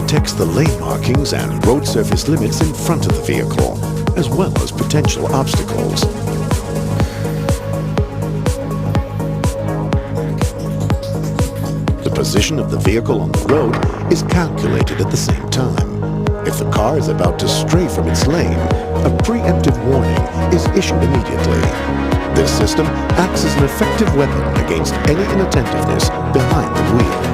detects the lane markings and road surface limits in front of the vehicle, as well as potential obstacles. The position of the vehicle on the road is calculated at the same time. If the car is about to stray from its lane, a preemptive warning is issued immediately. This system acts as an effective weapon against any inattentiveness behind the wheel.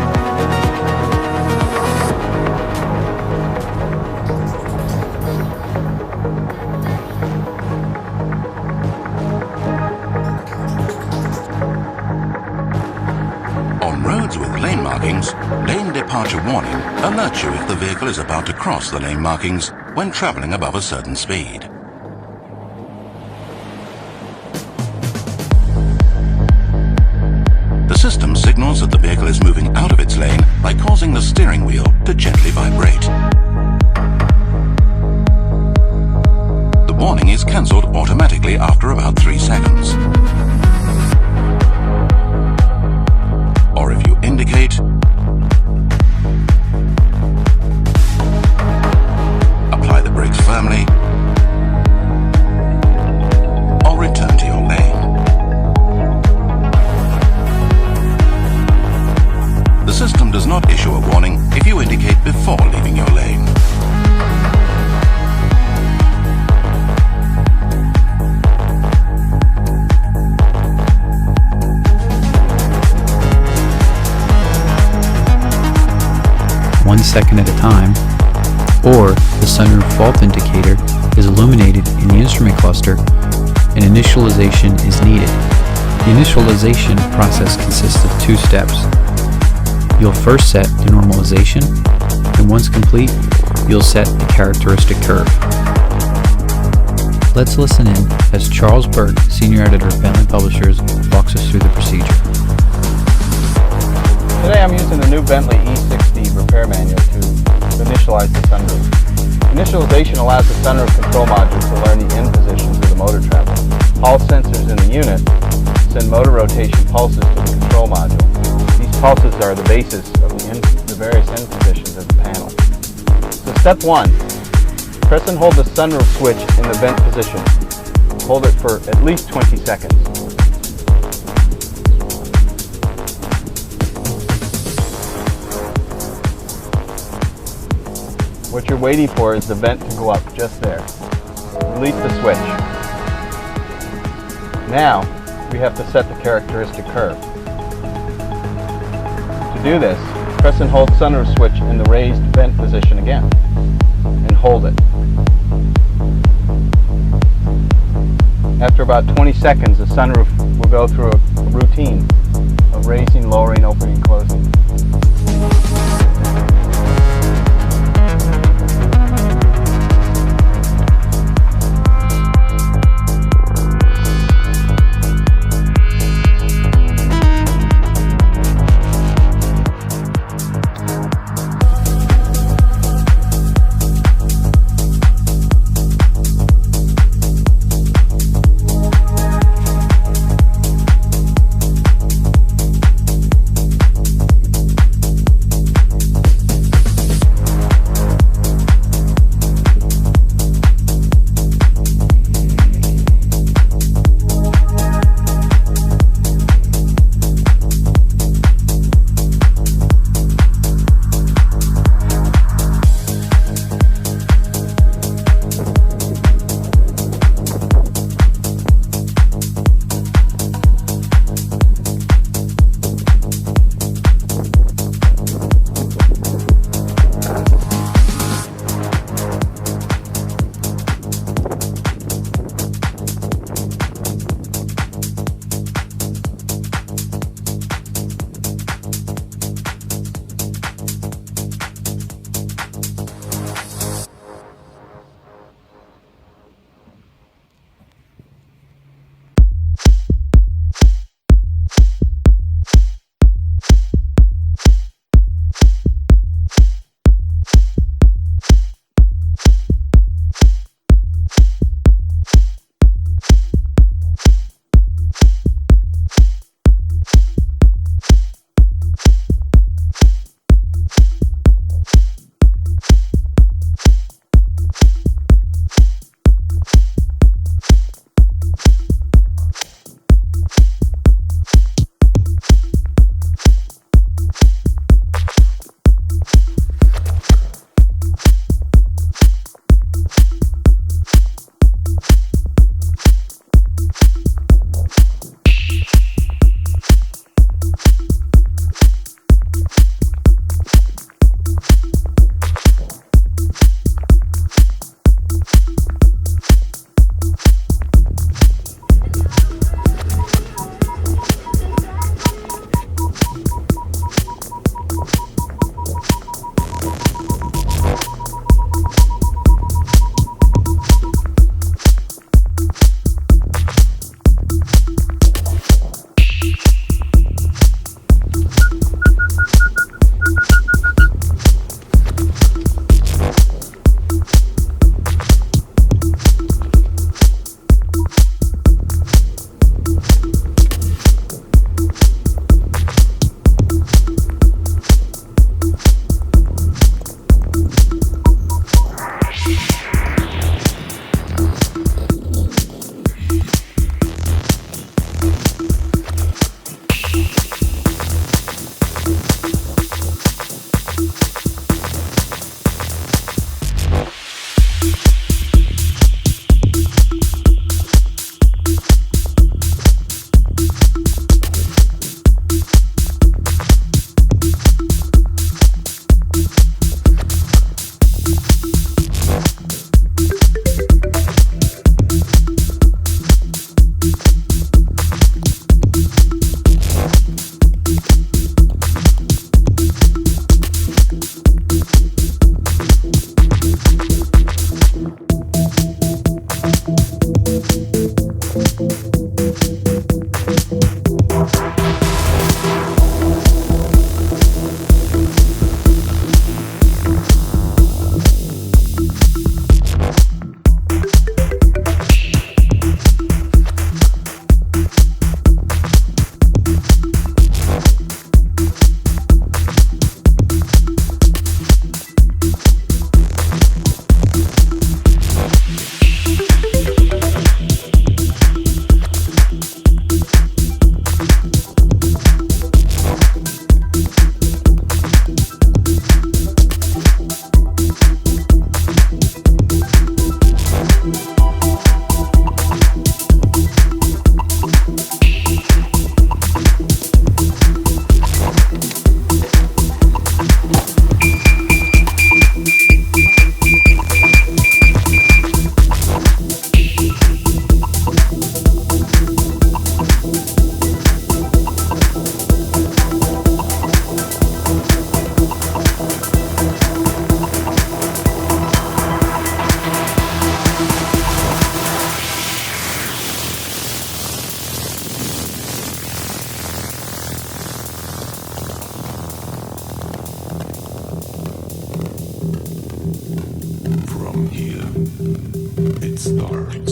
On roads with lane markings, lane departure warning alerts you if the vehicle is about to cross the lane markings when traveling above a certain speed. The system signals that the vehicle is moving out of its lane by causing the steering wheel to gently vibrate. The warning is cancelled automatically after about 3 seconds. Or if you indicate, apply the brakes firmly, or return to your lane. The system does not issue a warning if you indicate before leaving your lane. One second at a time, or the sunroof fault indicator is illuminated in the instrument cluster and initialization is needed. The initialization process consists of 2 steps. You'll first set the normalization, and once complete, you'll set the characteristic curve. Let's listen in as Charles Burke, Senior Editor of Bentley Publishers, walks us through the procedure. Today I'm using the new Bentley E60 repair manual to initialize the sunroof. Initialization allows the sunroof control module to learn the end positions of the motor travel. Pulse sensors in the unit send motor rotation pulses to the control module. These pulses are the basis of the various end positions of the panel. So step 1, press and hold the sunroof switch in the vent position. Hold it for at least 20 seconds. What you're waiting for is the vent to go up just there. Release the switch. Now, we have to set the characteristic curve. To do this, press and hold sunroof switch in the raised vent position again, and hold it. After about 20 seconds, the sunroof will go through a routine of raising, lowering, opening, closing. It starts.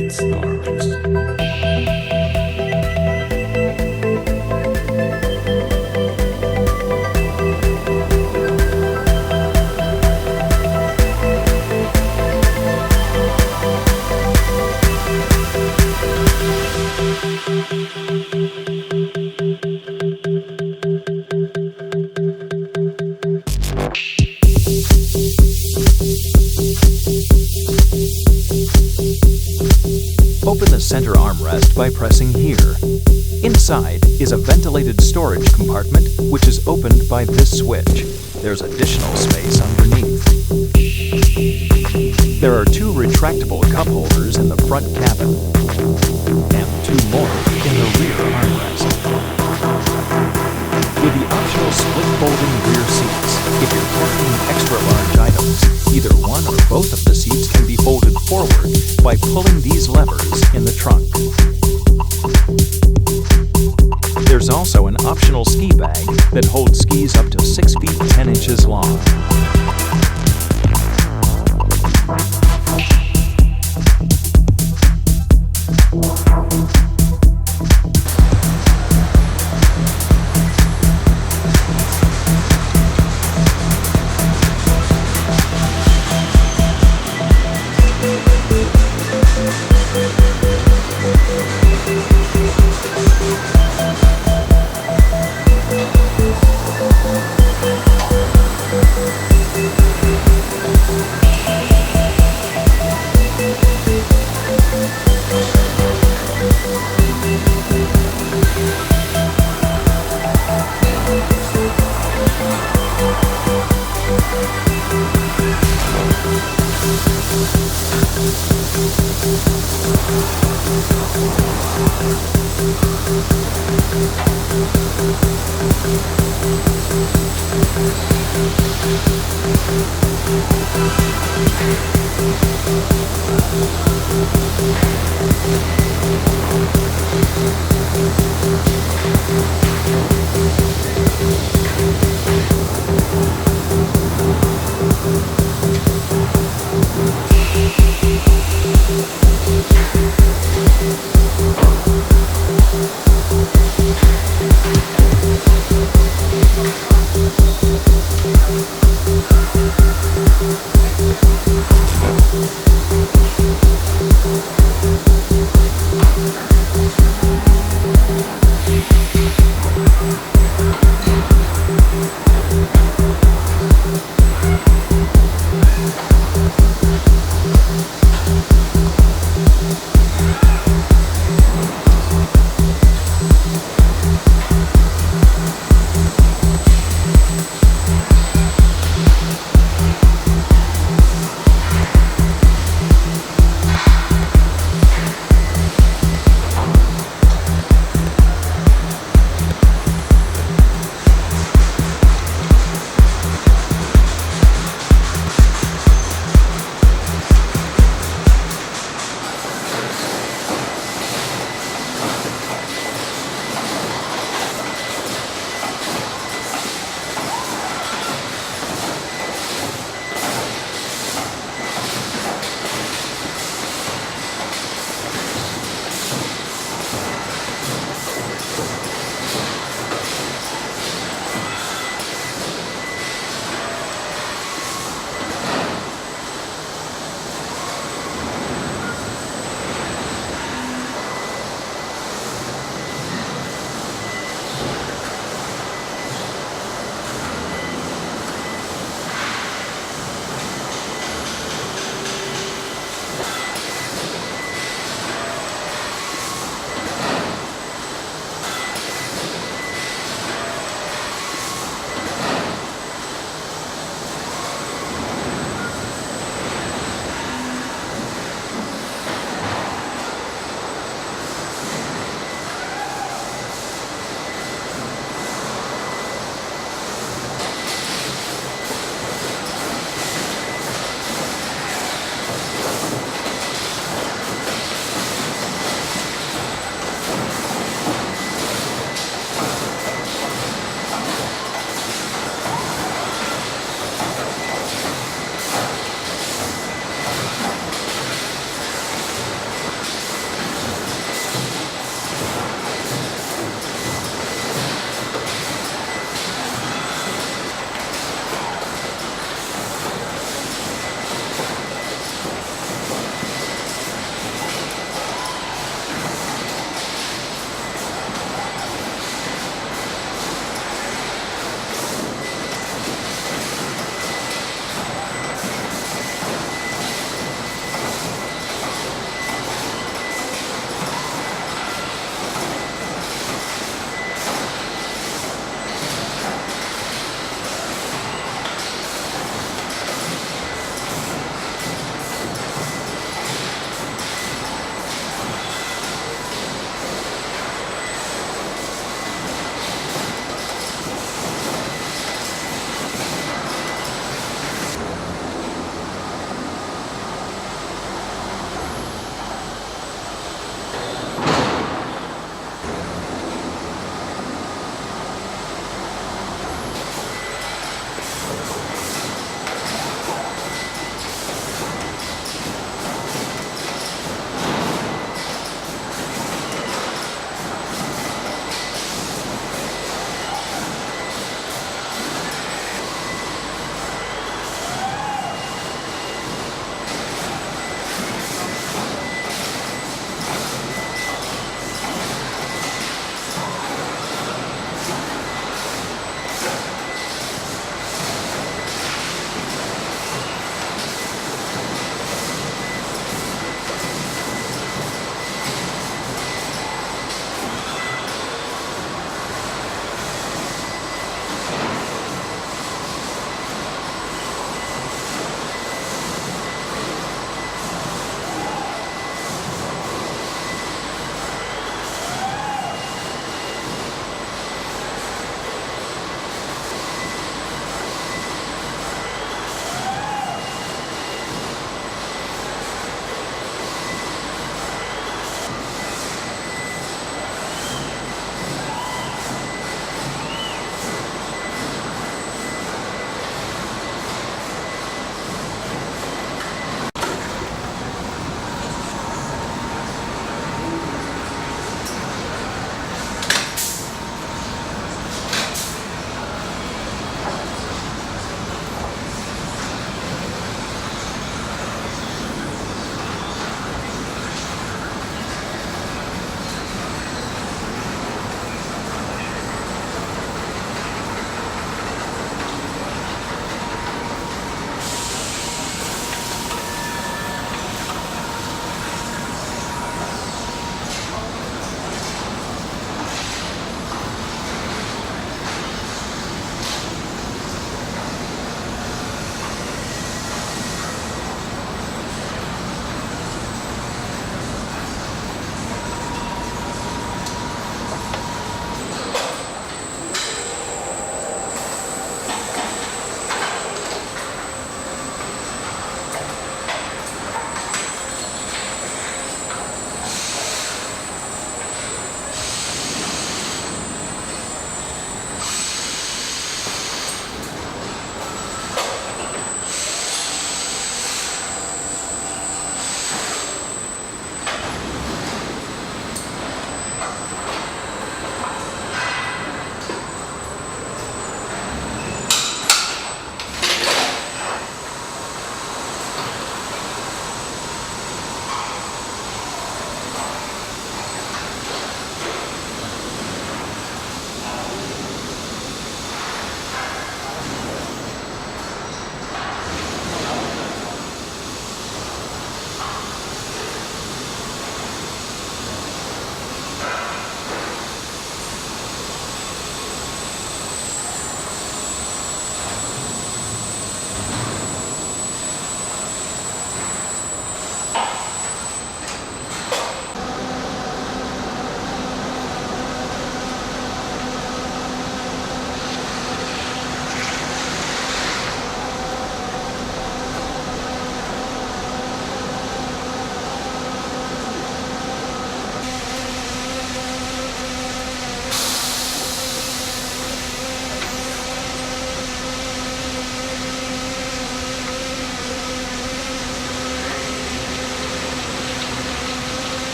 It starts. Open the center armrest by pressing here. Inside is a ventilated storage compartment which is opened by this switch. There's additional space underneath. There are two retractable cup holders in the front cabin and two more in the rear armrest. With the optional split folding rear seats, if you're carrying extra large items, either one or both of the seats can be folded forward by pulling these levers in the trunk. There's also an optional ski bag that holds skis up to 6 feet 10 inches long.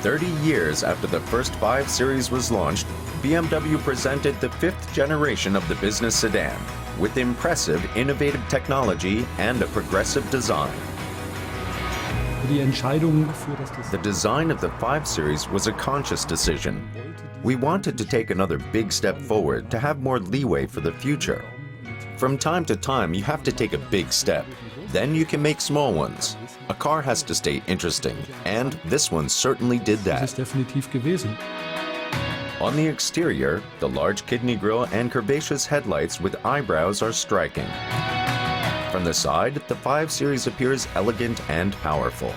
30 years after the first 5 Series was launched, BMW presented the 5th generation of the business sedan with impressive, innovative technology and a progressive design. The design of the 5 Series was a conscious decision. We wanted to take another big step forward to have more leeway for the future. From time to time, you have to take a big step. Then you can make small ones. A car has to stay interesting, and this one certainly did that. On the exterior, the large kidney grille and curvaceous headlights with eyebrows are striking. From the side, the 5 Series appears elegant and powerful.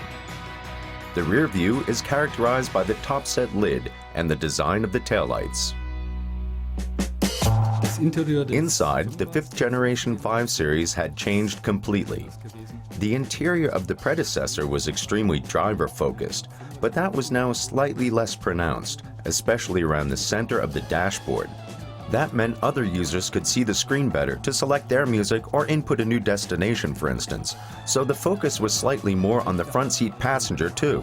The rear view is characterized by the top-set lid and the design of the taillights. Inside, the 5th generation 5 Series had changed completely. The interior of the predecessor was extremely driver-focused, but that was now slightly less pronounced, especially around the center of the dashboard. That meant other users could see the screen better to select their music or input a new destination, for instance. So the focus was slightly more on the front seat passenger too.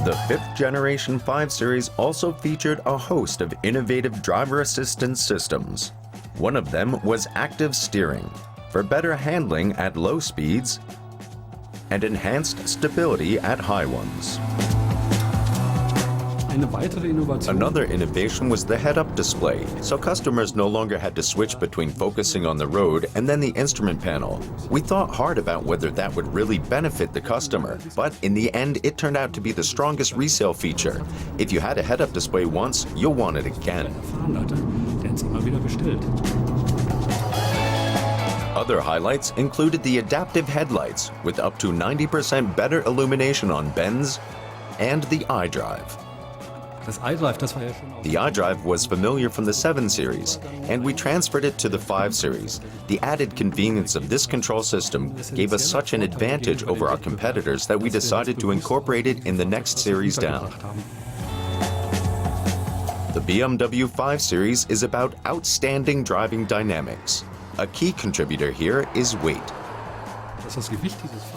The 5th generation 5 Series also featured a host of innovative driver assistance systems. One of them was active steering, for better handling at low speeds and enhanced stability at high ones. Another innovation was the head-up display, so customers no longer had to switch between focusing on the road and then the instrument panel. We thought hard about whether that would really benefit the customer, but in the end it turned out to be the strongest resale feature. If you had a head-up display once, you'll want it again. Other highlights included the adaptive headlights with up to 90% better illumination on bends and the iDrive. The iDrive was familiar from the 7 Series, and we transferred it to the 5 Series. The added convenience of this control system gave us such an advantage over our competitors that we decided to incorporate it in the next series down. The BMW 5 Series is about outstanding driving dynamics. A key contributor here is weight.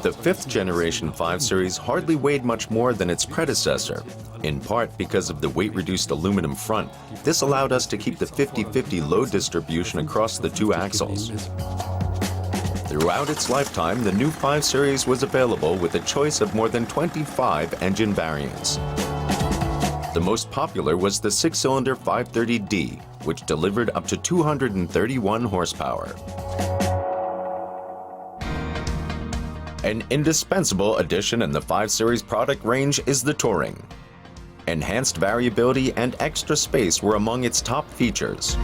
The 5th generation 5 Series hardly weighed much more than its predecessor. In part because of the weight-reduced aluminum front, this allowed us to keep the 50-50 load distribution across the 2 axles. Throughout its lifetime, the new 5 Series was available with a choice of more than 25 engine variants. The most popular was the 6-cylinder 530D, which delivered up to 231 horsepower. An indispensable addition in the 5 Series product range is the Touring. Enhanced variability and extra space were among its top features.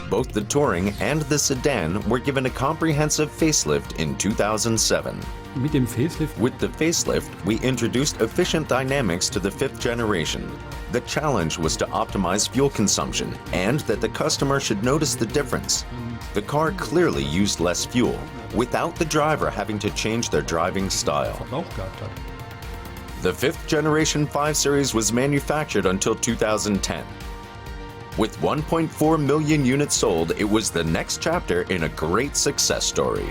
Both the Touring and the sedan were given a comprehensive facelift in 2007. With the facelift, we introduced efficient dynamics to the 5th generation. The challenge was to optimize fuel consumption and that the customer should notice the difference. The car clearly used less fuel, without the driver having to change their driving style. The 5th generation 5 Series was manufactured until 2010. With 1.4 million units sold, it was the next chapter in a great success story.